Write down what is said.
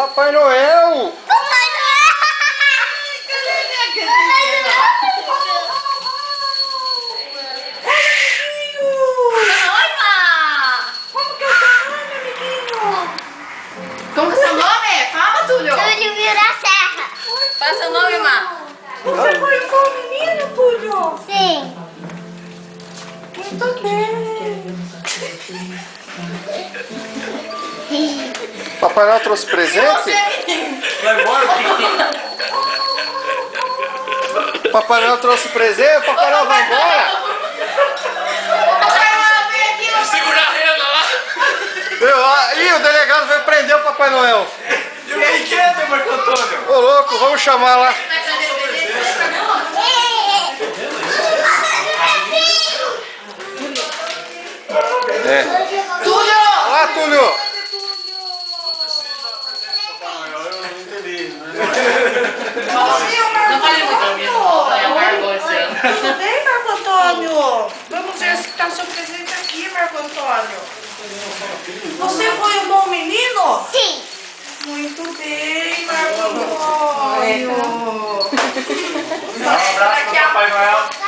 Papai Noel! Papai Noel! Oi, Má! Como que é o seu nome, amiguinho? Como que é seu nome? Fala, Túlio! Túlio Viracerra. Fala seu nome, Má! Você foi um bom menino, Túlio? Sim! Muito bem. Papai Noel trouxe presente? Vai embora, Papai Noel trouxe presente? Papai Noel vai embora? segura a renda lá. Ih, o delegado veio prender o Papai Noel. E o brinquedo, Marco Antônio? Ô louco, vamos chamar lá. É. Túlio! Olá, Túlio! Eu não entendi. Não falei muito. Tudo bem, Marco Antônio? Vamos ver se está seu presente aqui, Marco Antônio. Você foi um bom menino? Sim! Muito bem, Marco Antônio. Dá um abraço pro Papai Noel.